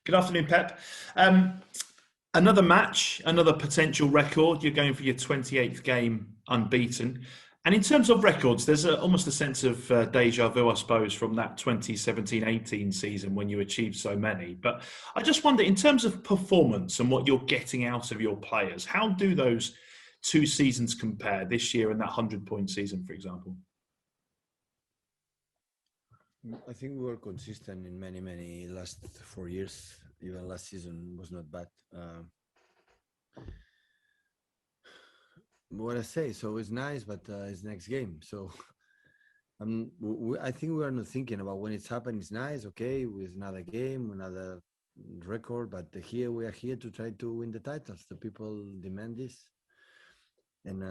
Good afternoon, Pep. Um, Another match, another potential record. You're going for your 28th game unbeaten. And in terms of records, there's almost a sense of deja vu, I suppose, from that 2017-18 season when you achieved so many. But I just wonder, in terms of performance and what you're getting out of your players, how do those two seasons compare, this year and that 100-point season, for example? I think we were consistent in many last 4 years. Even last season was not bad. What I say, so it's nice, but it's next game. So I think we are not thinking about when it's happened. It's nice, okay, with another game, another record. But here we are here to try to win the titles. The people demand this, and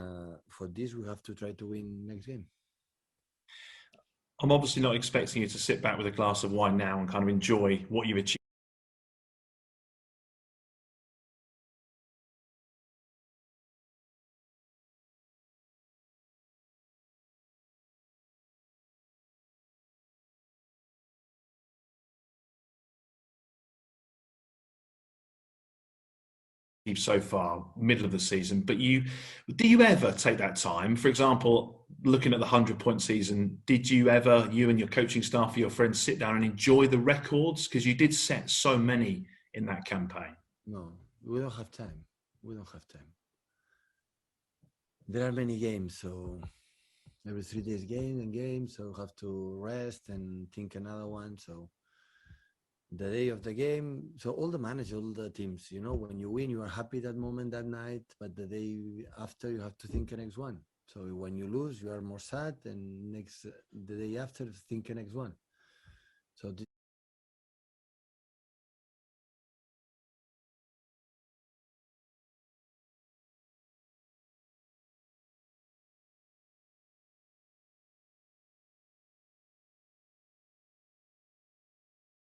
for this we have to try to win next game. I'm obviously not expecting you to sit back with a glass of wine now and kind of enjoy what you've achieved so far, middle of the season. But do you ever take that time? For example, looking at the 100-point season, did you ever, you and your coaching staff or your friends, sit down and enjoy the records? Because you did set so many in that campaign. No, we don't have time. We don't have time. There are many games, so every 3 days game, so have to rest and think another one. So the day of the game, so all the managers, all the teams, when you win, you are happy that moment, that night, but the day after you have to think the next one. So when you lose, you are more sad, and the day after, think the next one. So this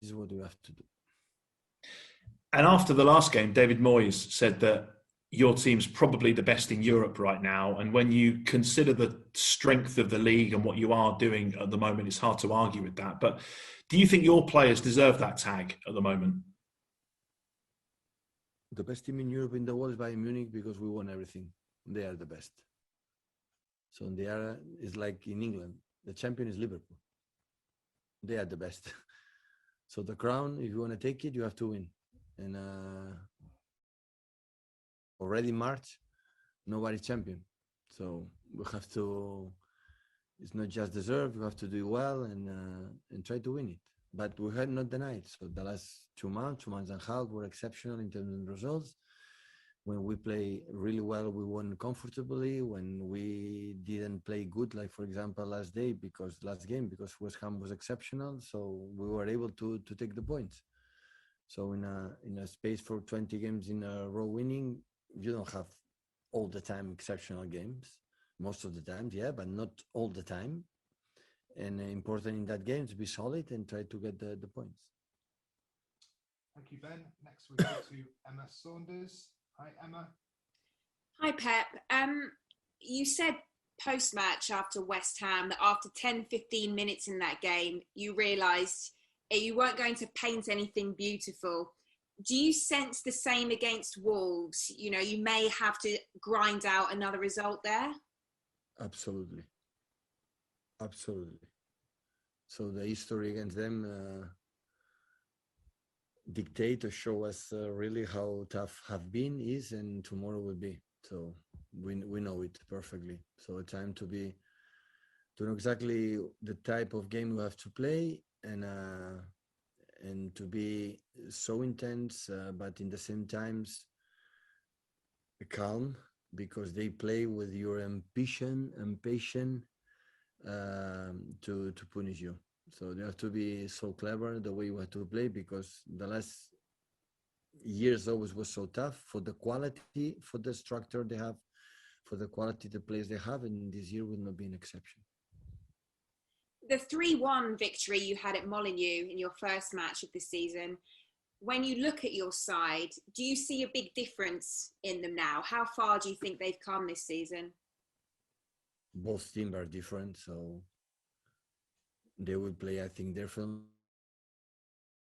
is what we have to do. And after the last game, David Moyes said that your team's probably the best in Europe right now. And when you consider the strength of the league and what you are doing at the moment, it's hard to argue with that. But do you think your players deserve that tag at the moment? The best team in Europe in the world is Bayern Munich because we won everything. They are the best. So it's like in England, the champion is Liverpool. They are the best. So the crown, if you want to take it, you have to win. And already March, nobody's champion. So we have to. It's not just deserve. You have to do well and try to win it. But we had not denied. So the last 2 months and a half were exceptional in terms of results. When we play really well, we won comfortably. When we didn't play good, like for example last game, because West Ham was exceptional, so we were able to take the points. So in a space for 20 games in a row winning, you don't have all the time exceptional games. Most of the time, yeah, but not all the time. And important in that game to be solid and try to get the points. Thank you, Ben. Next we go to Emma Saunders. Hi, Emma. Hi, Pep. You said post-match after West Ham that after 10, 15 minutes in that game, you realised you weren't going to paint anything beautiful. Do you sense the same against Wolves? You may have to grind out another result there? Absolutely. So the history against them dictate or show us really how tough is and tomorrow will be. So we know it perfectly. So it's time to know exactly the type of game we have to play and to be so intense, but in the same times calm, because they play with your ambition and patience to punish you. So they have to be so clever the way you have to play, because the last years always was so tough for the quality, for the structure they have, for the quality the players they have, and this year will not be an exception. The 3-1 victory you had at Molineux in your first match of the season, when you look at your side, do you see a big difference in them now? How far do you think they've come this season? Both teams are different, so they will play, I think, differently.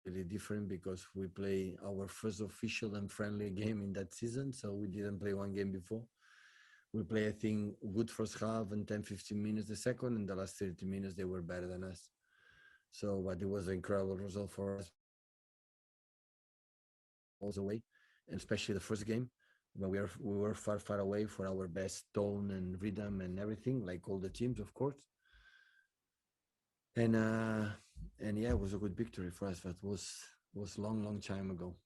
really different because we play our first official and friendly game in that season. So we didn't play one game before. We play, I think, good first half and 10, 15 minutes the second, and the last 30 minutes they were better than us. So, but it was an incredible result for us all the way, and especially the first game when we were far, far away for our best tone and rhythm and everything, like all the teams, of course. And yeah, it was a good victory for us. That was long time ago.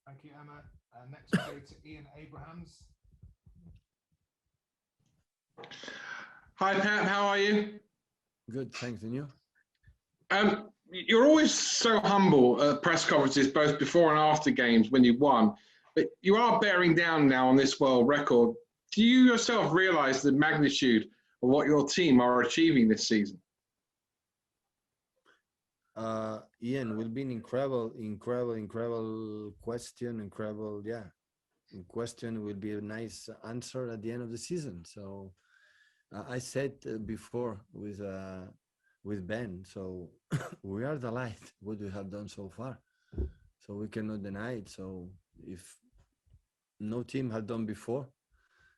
Thank you, Emma. Next we go to Ian Abrahams. Hi, Pep. How are you? Good, thanks. And you? You're always so humble at press conferences, both before and after games when you won. But you are bearing down now on this world record. Do you yourself realise the magnitude of what your team are achieving this season? Ian, will be an incredible question. Question will be a nice answer at the end of the season. So I said before with Ben, so we are the light, what we have done so far. So we cannot deny it. So if no team had done before,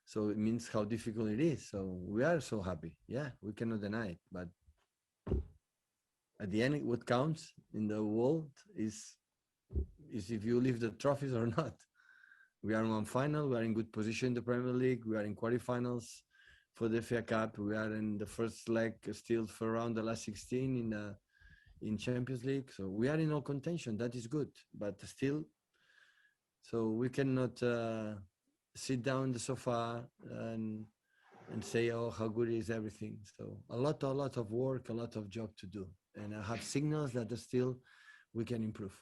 so it means how difficult it is. So we are so happy. Yeah, we cannot deny it. But at the end, what counts in the world is if you leave the trophies or not. We are in one final. We are in good position in the Premier League. We are in quarterfinals for the FA Cup. We are in the first leg still for around the last 16 in Champions League. So we are in all contention. That is good. But still, so we cannot sit down on the sofa and say, oh, how good is everything. So a lot of work, a lot of job to do. And I have signals that are still we can improve.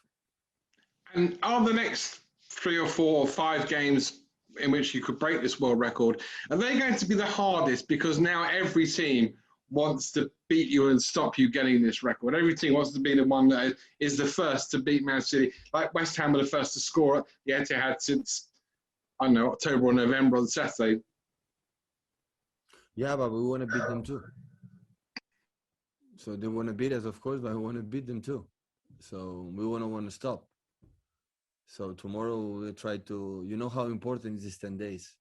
And are the next 3 or 4 or 5 games in which you could break this world record, are they going to be the hardest? Because now every team wants to beat you and stop you getting this record. Every team wants to be the one that is the first to beat Man City. Like West Ham were the first to score at the Etihad since, I don't know, October or November on Saturday. Yeah, but we want to beat them too. So they want to beat us, of course, but we want to beat them too. So we want to stop. So tomorrow we'll try to, you know how important is this 10 days,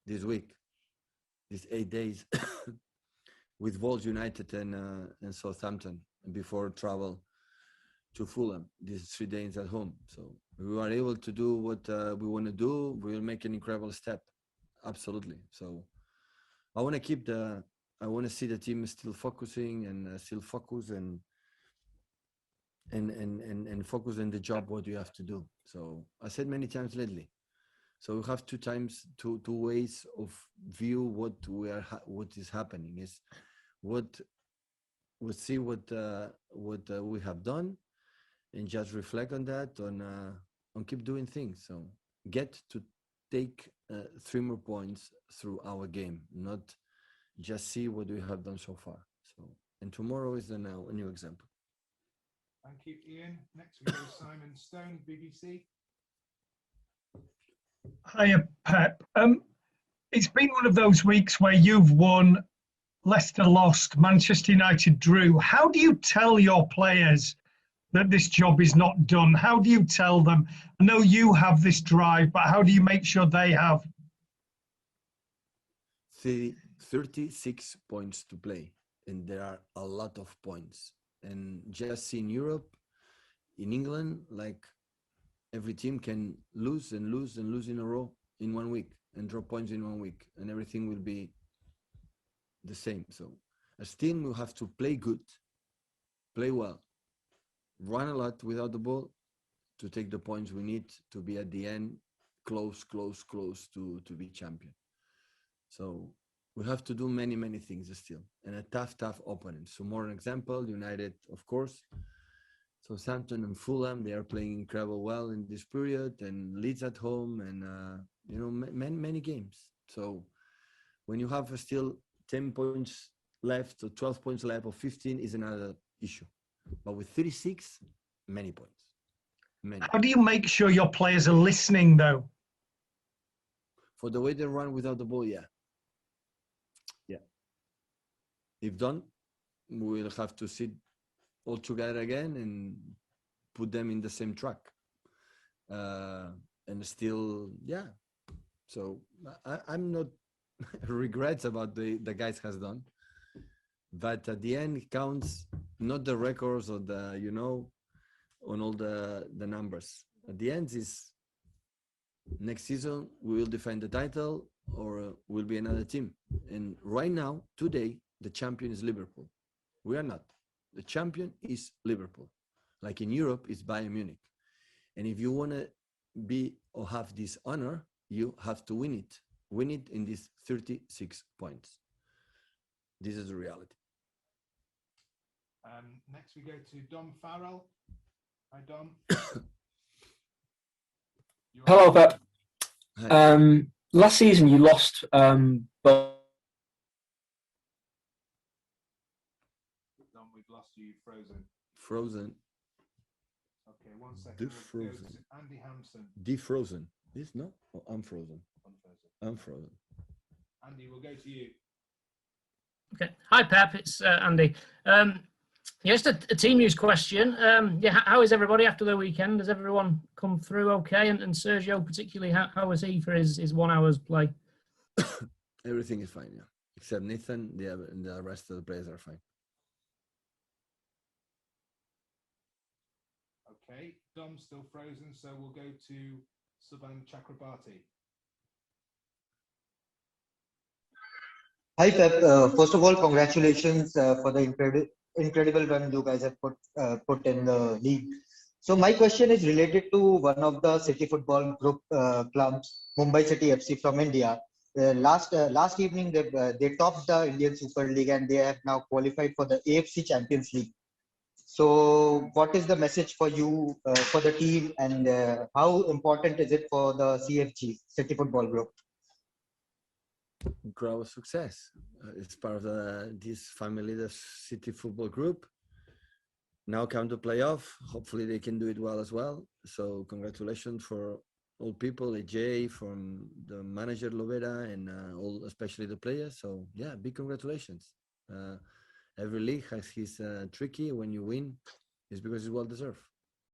this week, these 8 days with Wolves United and Southampton before travel to Fulham, these 3 days at home. So we are able to do what we want to do. We'll make an incredible step. Absolutely. So I want to see the team still focusing and still focus and focus on the job, what you have to do. So I said many times lately. So we have two ways of view what is happening is what we see what we have done and just reflect on that on keep doing things. So get to take 3 more points through our game, not just see what we have done so far. So and tomorrow is a new example. Thank you, Ian. Next we go Simon Stone, BBC. Hiya, Pep. It's been one of those weeks where you've won, Leicester lost, Manchester United drew. How do you tell your players that this job is not done? How do you tell them? I know you have this drive, but how do you make sure they have? 36 points to play, and there are a lot of points. And just in Europe, in England, like every team can lose and lose and lose in a row in 1 week and drop points in 1 week, and everything will be the same. So as team, we have to play good, play well, run a lot without the ball to take the points we need to be at the end close to be champion. So we have to do many things still, and a tough opponent. So more an example, United, of course. So Southampton and Fulham, they are playing incredible well in this period, and Leeds at home, and many games. So when you have still 10 points left, or 12 points left, or 15 is another issue. But with 36, many points. How do you make sure your players are listening, though? For the way they run without the ball, yeah. If done, we'll have to sit all together again and put them in the same track. And still, yeah. So I'm not regrets about the guys has done, but at the end it counts not the records or the on all the numbers. At the end is next season we will defend the title or will be another team. And right now, today, the champion is Liverpool. We are not. The champion is Liverpool. Like in Europe, it's Bayern Munich. And if you want to be or have this honor, you have to win it. Win it in these 36 points. This is the reality. Next, we go to Dom Farrell. Hi, Dom. Hello, Pep. Hi. Last season you lost both. Dom, we've lost you. Frozen. Frozen. Okay, 1 second. We'll go to Defrozen. Andy Hampson. Defrozen. This no? Oh, I'm frozen. Unfrozen. I'm frozen. Andy, we'll go to you. Okay. Hi, Pep. It's Andy. Just a team news question. How is everybody after the weekend? Has everyone come through okay? And Sergio particularly, how was he for his 1 hour's play? Everything is fine, yeah. Except Nathan, the rest of the players are fine. Okay, Dom's still frozen, so we'll go to Subhan Chakrabarti. Hi, Pep. First of all, congratulations for the incredible run you guys have put in the league. So my question is related to one of the City Football Group clubs, Mumbai City FC from India. Last evening, they topped the Indian Super League and they have now qualified for the AFC Champions League. So what is the message for you, for the team, and how important is it for the CFG, City Football Group? Incredible success. It's part of this family, the City Football Group. Now come to playoff. Hopefully they can do it well as well. So congratulations for all people, AJ, from the manager Lovera, and all, especially the players. So yeah, big congratulations. Every league has his tricky. When you win, it's because it's well deserved.